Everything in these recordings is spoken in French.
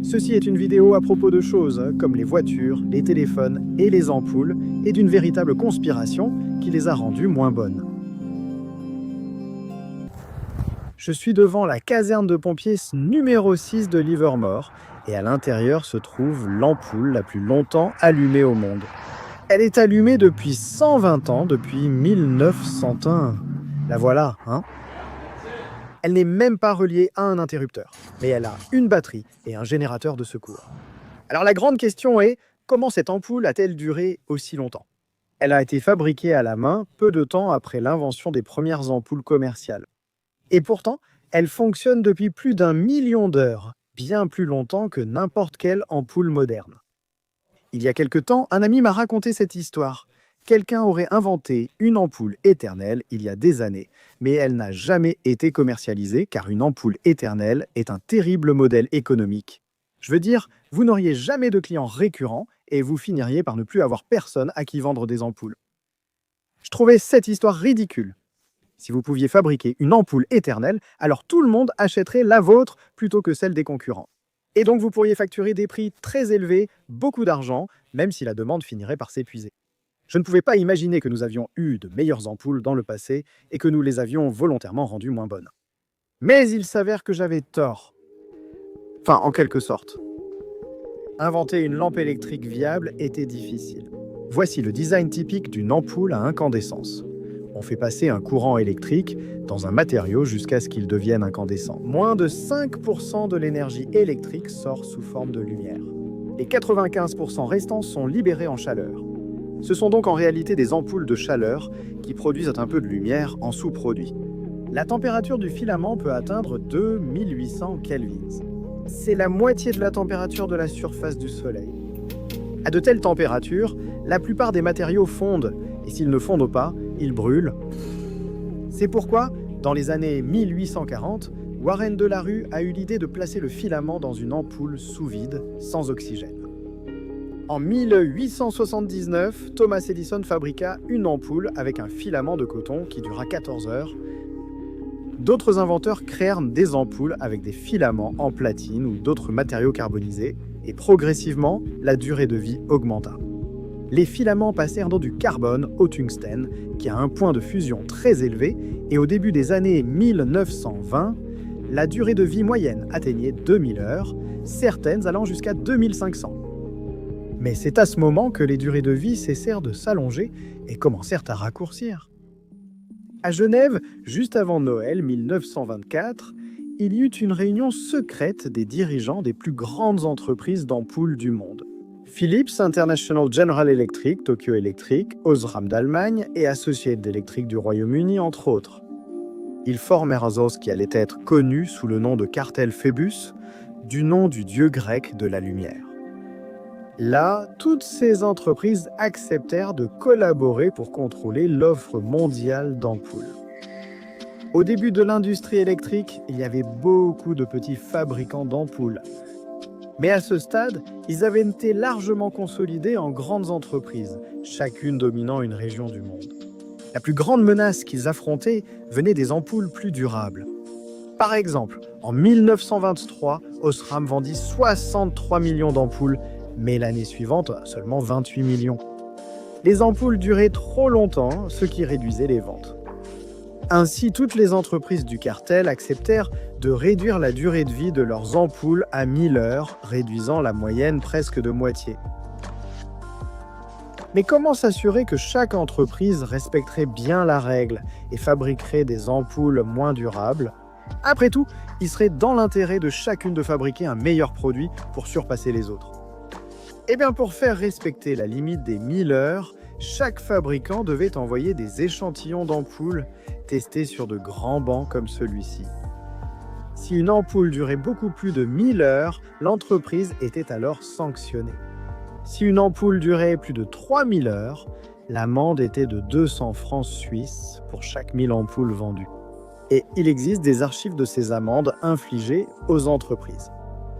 Ceci est une vidéo à propos de choses comme les voitures, les téléphones et les ampoules, et d'une véritable conspiration qui les a rendues moins bonnes. Je suis devant la caserne de pompiers numéro 6 de Livermore, et à l'intérieur se trouve l'ampoule la plus longtemps allumée au monde. Elle est allumée depuis 120 ans, depuis 1901. La voilà, hein? Elle n'est même pas reliée à un interrupteur, mais elle a une batterie et un générateur de secours. Alors la grande question est, comment cette ampoule a-t-elle duré aussi longtemps? Elle a été fabriquée à la main peu de temps après l'invention des premières ampoules commerciales. Et pourtant, elle fonctionne depuis plus d'1 million d'heures, bien plus longtemps que n'importe quelle ampoule moderne. Il y a quelque temps, un ami m'a raconté cette histoire. Quelqu'un aurait inventé une ampoule éternelle il y a des années, mais elle n'a jamais été commercialisée car une ampoule éternelle est un terrible modèle économique. Je veux dire, vous n'auriez jamais de clients récurrents et vous finiriez par ne plus avoir personne à qui vendre des ampoules. Je trouvais cette histoire ridicule. Si vous pouviez fabriquer une ampoule éternelle, alors tout le monde achèterait la vôtre plutôt que celle des concurrents. Et donc vous pourriez facturer des prix très élevés, beaucoup d'argent, même si la demande finirait par s'épuiser. Je ne pouvais pas imaginer que nous avions eu de meilleures ampoules dans le passé et que nous les avions volontairement rendues moins bonnes. Mais il s'avère que j'avais tort. Enfin, en quelque sorte. Inventer une lampe électrique viable était difficile. Voici le design typique d'une ampoule à incandescence. On fait passer un courant électrique dans un matériau jusqu'à ce qu'il devienne incandescent. Moins de 5% de l'énergie électrique sort sous forme de lumière. Les 95% restants sont libérés en chaleur. Ce sont donc en réalité des ampoules de chaleur qui produisent un peu de lumière en sous-produit. La température du filament peut atteindre 2800 kelvins. C'est la moitié de la température de la surface du Soleil. À de telles températures, la plupart des matériaux fondent, et s'ils ne fondent pas, ils brûlent. C'est pourquoi, dans les années 1840, Warren Delarue a eu l'idée de placer le filament dans une ampoule sous vide, sans oxygène. En 1879, Thomas Edison fabriqua une ampoule avec un filament de coton qui dura 14 heures. D'autres inventeurs créèrent des ampoules avec des filaments en platine ou d'autres matériaux carbonisés, et progressivement, la durée de vie augmenta. Les filaments passèrent dans du carbone au tungstène, qui a un point de fusion très élevé, et au début des années 1920, la durée de vie moyenne atteignait 2000 heures, certaines allant jusqu'à 2500. Mais c'est à ce moment que les durées de vie cessèrent de s'allonger et commencèrent à raccourcir. À Genève, juste avant Noël 1924, il y eut une réunion secrète des dirigeants des plus grandes entreprises d'ampoules du monde. Philips International General Electric, Tokyo Electric, Osram d'Allemagne et Associated Electric du Royaume-Uni, entre autres. Ils formèrent ce qui allait être connu sous le nom de cartel Phébus, du nom du dieu grec de la lumière. Là, toutes ces entreprises acceptèrent de collaborer pour contrôler l'offre mondiale d'ampoules. Au début de l'industrie électrique, il y avait beaucoup de petits fabricants d'ampoules. Mais à ce stade, ils avaient été largement consolidés en grandes entreprises, chacune dominant une région du monde. La plus grande menace qu'ils affrontaient venait des ampoules plus durables. Par exemple, en 1923, Osram vendit 63 millions d'ampoules, mais l'année suivante, seulement 28 millions. Les ampoules duraient trop longtemps, ce qui réduisait les ventes. Ainsi, toutes les entreprises du cartel acceptèrent de réduire la durée de vie de leurs ampoules à 1000 heures, réduisant la moyenne presque de moitié. Mais comment s'assurer que chaque entreprise respecterait bien la règle et fabriquerait des ampoules moins durables? Après tout, il serait dans l'intérêt de chacune de fabriquer un meilleur produit pour surpasser les autres. Eh bien, pour faire respecter la limite des 1000 heures, chaque fabricant devait envoyer des échantillons d'ampoules testés sur de grands bancs comme celui-ci. Si une ampoule durait beaucoup plus de 1000 heures, l'entreprise était alors sanctionnée. Si une ampoule durait plus de 3000 heures, l'amende était de 200 francs suisses pour chaque 1000 ampoules vendues. Et il existe des archives de ces amendes infligées aux entreprises.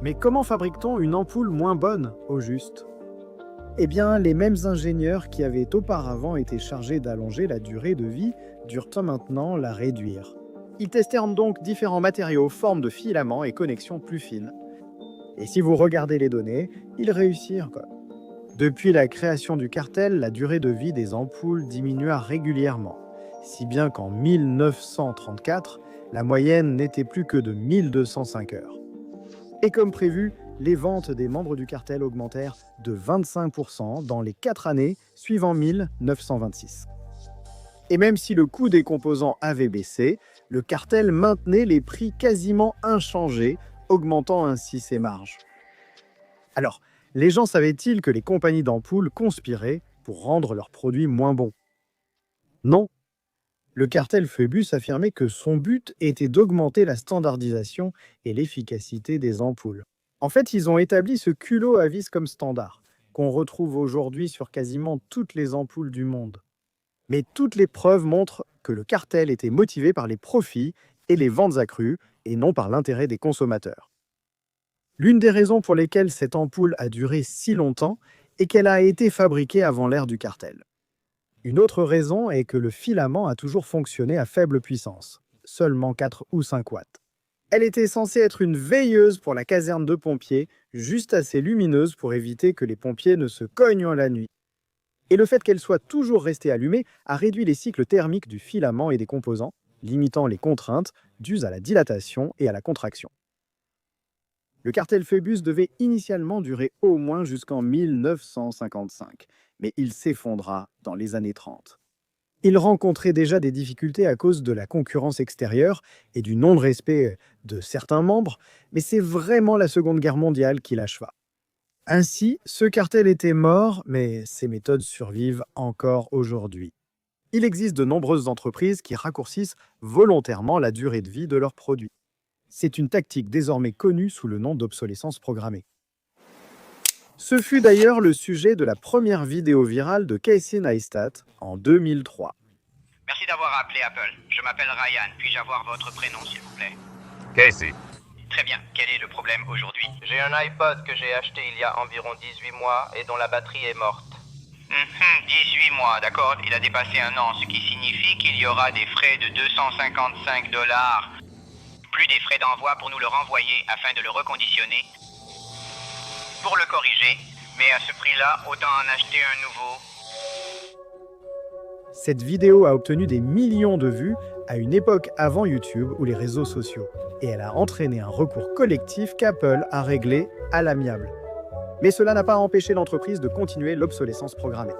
Mais comment fabrique-t-on une ampoule moins bonne, au juste? Eh bien, les mêmes ingénieurs qui avaient auparavant été chargés d'allonger la durée de vie durent maintenant la réduire. Ils testèrent donc différents matériaux, formes de filaments et connexions plus fines. Et si vous regardez les données, ils réussirent, quoi. Depuis la création du cartel, la durée de vie des ampoules diminua régulièrement, si bien qu'en 1934, la moyenne n'était plus que de 1205 heures. Et comme prévu, les ventes des membres du cartel augmentèrent de 25% dans les 4 années suivant 1926. Et même si le coût des composants avait baissé, le cartel maintenait les prix quasiment inchangés, augmentant ainsi ses marges. Alors, les gens savaient-ils que les compagnies d'ampoules conspiraient pour rendre leurs produits moins bons? Non. Le cartel Phoebus affirmait que son but était d'augmenter la standardisation et l'efficacité des ampoules. En fait, ils ont établi ce culot à vis comme standard, qu'on retrouve aujourd'hui sur quasiment toutes les ampoules du monde. Mais toutes les preuves montrent que le cartel était motivé par les profits et les ventes accrues, et non par l'intérêt des consommateurs. L'une des raisons pour lesquelles cette ampoule a duré si longtemps est qu'elle a été fabriquée avant l'ère du cartel. Une autre raison est que le filament a toujours fonctionné à faible puissance, seulement 4 ou 5 watts. Elle était censée être une veilleuse pour la caserne de pompiers, juste assez lumineuse pour éviter que les pompiers ne se cognent la nuit. Et le fait qu'elle soit toujours restée allumée a réduit les cycles thermiques du filament et des composants, limitant les contraintes dues à la dilatation et à la contraction. Le cartel Phoebus devait initialement durer au moins jusqu'en 1955, mais il s'effondra dans les années 30. Il rencontrait déjà des difficultés à cause de la concurrence extérieure et du non-respect de certains membres, mais c'est vraiment la Seconde Guerre mondiale qui l'acheva. Ainsi, ce cartel était mort, mais ses méthodes survivent encore aujourd'hui. Il existe de nombreuses entreprises qui raccourcissent volontairement la durée de vie de leurs produits. C'est une tactique désormais connue sous le nom d'obsolescence programmée. Ce fut d'ailleurs le sujet de la première vidéo virale de Casey Neistat en 2003. Merci d'avoir appelé Apple. Je m'appelle Ryan. Puis-je avoir votre prénom, s'il vous plaît? Casey. Très bien. Quel est le problème aujourd'hui? J'ai un iPod que j'ai acheté il y a environ 18 mois et dont la batterie est morte. 18 mois, d'accord. Il a dépassé un an, ce qui signifie qu'il y aura des frais de $255, plus des frais d'envoi pour nous le renvoyer afin de le reconditionner, pour le corriger, mais à ce prix-là, autant en acheter un nouveau. Cette vidéo a obtenu des millions de vues à une époque avant YouTube ou les réseaux sociaux, et elle a entraîné un recours collectif qu'Apple a réglé à l'amiable. Mais cela n'a pas empêché l'entreprise de continuer l'obsolescence programmée.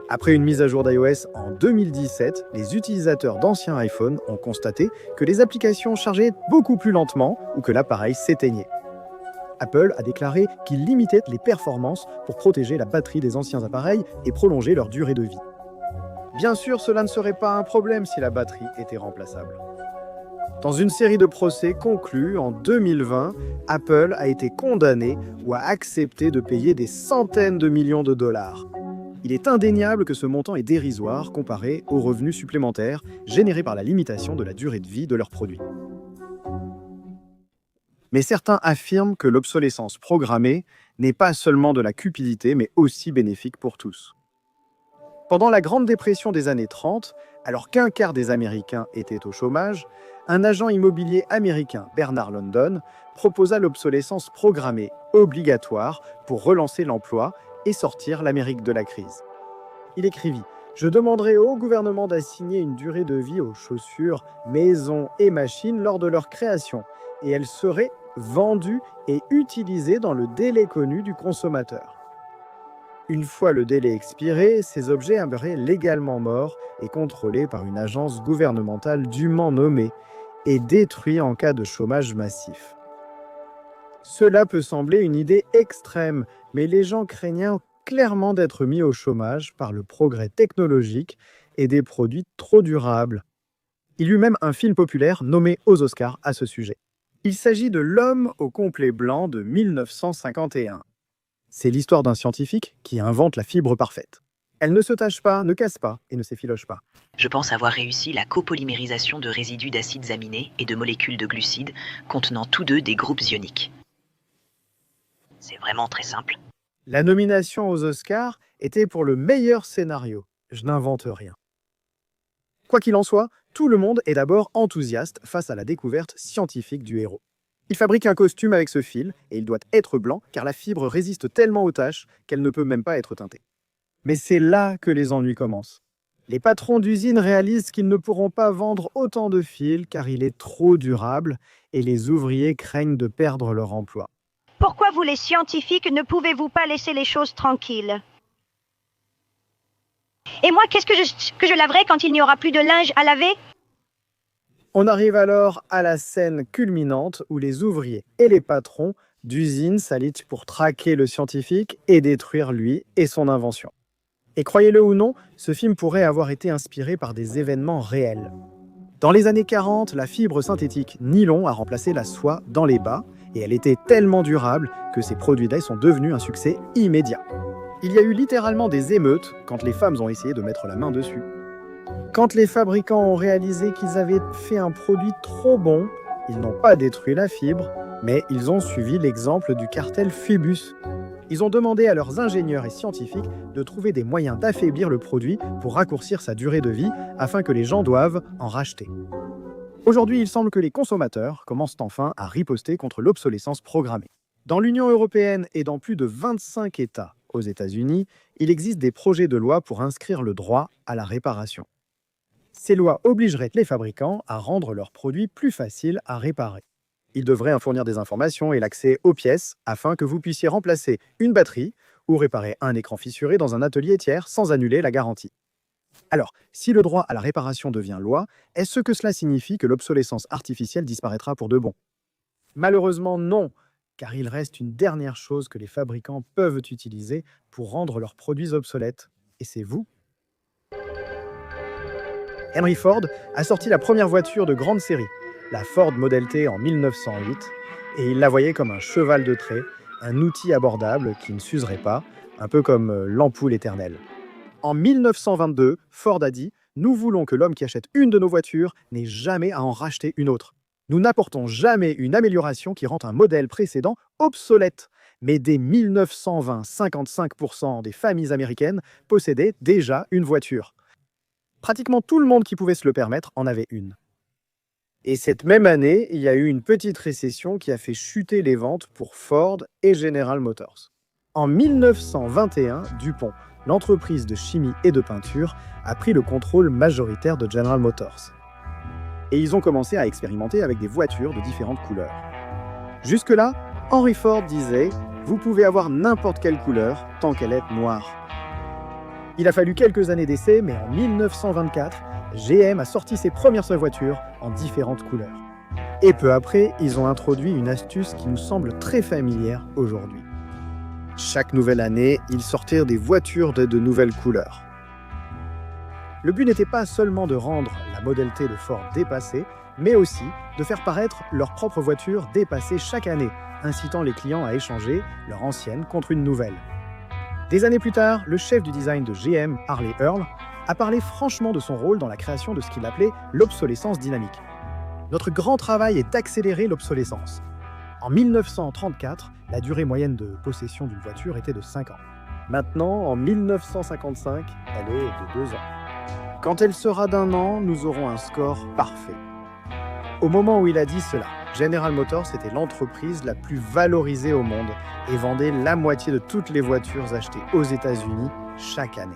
Après une mise à jour d'iOS en 2017, les utilisateurs d'anciens iPhones ont constaté que les applications chargeaient beaucoup plus lentement ou que l'appareil s'éteignait. Apple a déclaré qu'il limitait les performances pour protéger la batterie des anciens appareils et prolonger leur durée de vie. Bien sûr, cela ne serait pas un problème si la batterie était remplaçable. Dans une série de procès conclus en 2020, Apple a été condamné ou a accepté de payer des centaines de millions de dollars. Il est indéniable que ce montant est dérisoire comparé aux revenus supplémentaires générés par la limitation de la durée de vie de leurs produits. Mais certains affirment que l'obsolescence programmée n'est pas seulement de la cupidité, mais aussi bénéfique pour tous. Pendant la Grande Dépression des années 30, alors qu'un quart des Américains étaient au chômage, un agent immobilier américain, Bernard London, proposa l'obsolescence programmée obligatoire pour relancer l'emploi et sortir l'Amérique de la crise. Il écrivit « Je demanderai au gouvernement d'assigner une durée de vie aux chaussures, maisons et machines lors de leur création, et elles seraient vendues et utilisées dans le délai connu du consommateur. » Une fois le délai expiré, ces objets seraient légalement morts et contrôlés par une agence gouvernementale dûment nommée et détruits en cas de chômage massif. Cela peut sembler une idée extrême, mais les gens craignaient clairement d'être mis au chômage par le progrès technologique et des produits trop durables. Il y eut même un film populaire nommé aux Oscars à ce sujet. Il s'agit de L'homme au complet blanc de 1951. C'est l'histoire d'un scientifique qui invente la fibre parfaite. Elle ne se tache pas, ne casse pas et ne s'effiloche pas. Je pense avoir réussi la copolymérisation de résidus d'acides aminés et de molécules de glucides contenant tous deux des groupes ioniques. C'est vraiment très simple. La nomination aux Oscars était pour le meilleur scénario. Je n'invente rien. Quoi qu'il en soit, tout le monde est d'abord enthousiaste face à la découverte scientifique du héros. Il fabrique un costume avec ce fil, et il doit être blanc, car la fibre résiste tellement aux taches qu'elle ne peut même pas être teintée. Mais c'est là que les ennuis commencent. Les patrons d'usine réalisent qu'ils ne pourront pas vendre autant de fils car il est trop durable et les ouvriers craignent de perdre leur emploi. Pourquoi vous les scientifiques ne pouvez-vous pas laisser les choses tranquilles? Et moi, qu'est-ce que je laverai quand il n'y aura plus de linge à laver? On arrive alors à la scène culminante où les ouvriers et les patrons d'usine s'allient pour traquer le scientifique et détruire lui et son invention. Et croyez-le ou non, ce film pourrait avoir été inspiré par des événements réels. Dans les années 40, la fibre synthétique nylon a remplacé la soie dans les bas et elle était tellement durable que ces produits d'ail sont devenus un succès immédiat. Il y a eu littéralement des émeutes quand les femmes ont essayé de mettre la main dessus. Quand les fabricants ont réalisé qu'ils avaient fait un produit trop bon, ils n'ont pas détruit la fibre, mais ils ont suivi l'exemple du cartel Phoebus. Ils ont demandé à leurs ingénieurs et scientifiques de trouver des moyens d'affaiblir le produit pour raccourcir sa durée de vie afin que les gens doivent en racheter. Aujourd'hui, il semble que les consommateurs commencent enfin à riposter contre l'obsolescence programmée. Dans l'Union européenne et dans plus de 25 États aux États-Unis, il existe des projets de loi pour inscrire le droit à la réparation. Ces lois obligeraient les fabricants à rendre leurs produits plus faciles à réparer. Ils devraient en fournir des informations et l'accès aux pièces afin que vous puissiez remplacer une batterie ou réparer un écran fissuré dans un atelier tiers sans annuler la garantie. Alors, si le droit à la réparation devient loi, est-ce que cela signifie que l'obsolescence artificielle disparaîtra pour de bon? Malheureusement non, car il reste une dernière chose que les fabricants peuvent utiliser pour rendre leurs produits obsolètes, et c'est vous. Henry Ford a sorti la première voiture de grande série, la Ford Model T en 1908, et il la voyait comme un cheval de trait, un outil abordable qui ne s'userait pas, un peu comme l'ampoule éternelle. En 1922, Ford a dit « Nous voulons que l'homme qui achète une de nos voitures n'ait jamais à en racheter une autre. Nous n'apportons jamais une amélioration qui rend un modèle précédent obsolète. » Mais dès 1920, 55% des familles américaines possédaient déjà une voiture. Pratiquement tout le monde qui pouvait se le permettre en avait une. Et cette même année, il y a eu une petite récession qui a fait chuter les ventes pour Ford et General Motors. En 1921, DuPont, l'entreprise de chimie et de peinture, a pris le contrôle majoritaire de General Motors. Et ils ont commencé à expérimenter avec des voitures de différentes couleurs. Jusque-là, Henry Ford disait « Vous pouvez avoir n'importe quelle couleur tant qu'elle est noire ». Il a fallu quelques années d'essai, mais en 1924, GM a sorti ses premières voitures en différentes couleurs. Et peu après, ils ont introduit une astuce qui nous semble très familière aujourd'hui. Chaque nouvelle année, ils sortirent des voitures de nouvelles couleurs. Le but n'était pas seulement de rendre la Model T de Ford dépassée, mais aussi de faire paraître leur propre voiture dépassée chaque année, incitant les clients à échanger leur ancienne contre une nouvelle. Des années plus tard, le chef du design de GM, Harley Earl, a parlé franchement de son rôle dans la création de ce qu'il appelait l'obsolescence dynamique. Notre grand travail est d'accélérer l'obsolescence. En 1934, la durée moyenne de possession d'une voiture était de 5 ans. Maintenant, en 1955, elle est de 2 ans. Quand elle sera d'1 an, nous aurons un score parfait. Au moment où il a dit cela, General Motors était l'entreprise la plus valorisée au monde et vendait la moitié de toutes les voitures achetées aux États-Unis chaque année.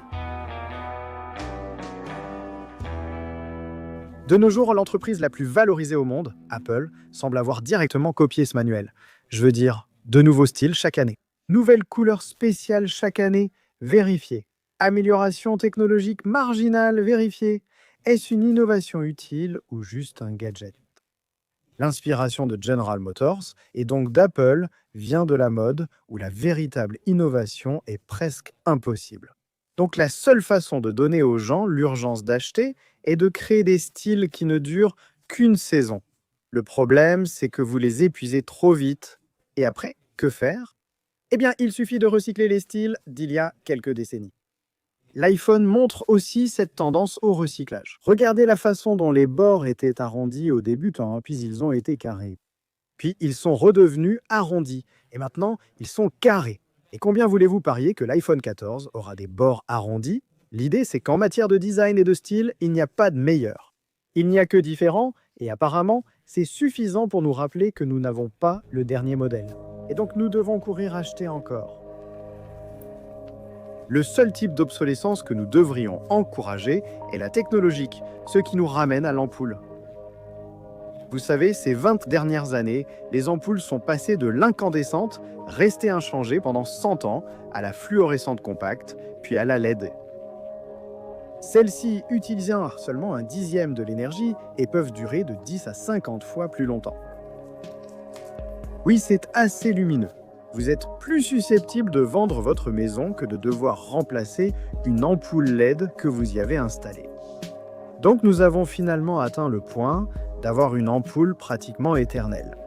De nos jours, l'entreprise la plus valorisée au monde, Apple, semble avoir directement copié ce manuel. Je veux dire, de nouveaux styles chaque année. Nouvelles couleurs spéciales chaque année, vérifiées. Amélioration technologique marginale, vérifiée. Est-ce une innovation utile ou juste un gadget? L'inspiration de General Motors, et donc d'Apple, vient de la mode où la véritable innovation est presque impossible. Donc la seule façon de donner aux gens l'urgence d'acheter est de créer des styles qui ne durent qu'une saison. Le problème, c'est que vous les épuisez trop vite. Et après, que faire? Eh bien, il suffit de recycler les styles d'il y a quelques décennies. L'iPhone montre aussi cette tendance au recyclage. Regardez la façon dont les bords étaient arrondis au débutant, puis ils ont été carrés. Puis ils sont redevenus arrondis, et maintenant ils sont carrés. Et combien voulez-vous parier que l'iPhone 14 aura des bords arrondis? L'idée, c'est qu'en matière de design et de style, il n'y a pas de meilleur. Il n'y a que différent, Et apparemment, c'est suffisant pour nous rappeler que nous n'avons pas le dernier modèle. Et donc nous devons courir acheter encore. Le seul type d'obsolescence que nous devrions encourager est la technologique, ce qui nous ramène à l'ampoule. Vous savez, ces 20 dernières années, les ampoules sont passées de l'incandescente, restée inchangée pendant 100 ans, à la fluorescente compacte, puis à la LED. Celles-ci utilisent seulement un dixième de l'énergie et peuvent durer de 10 à 50 fois plus longtemps. Oui, c'est assez lumineux. Vous êtes plus susceptible de vendre votre maison que de devoir remplacer une ampoule LED que vous y avez installée. Donc nous avons finalement atteint le point d'avoir une ampoule pratiquement éternelle.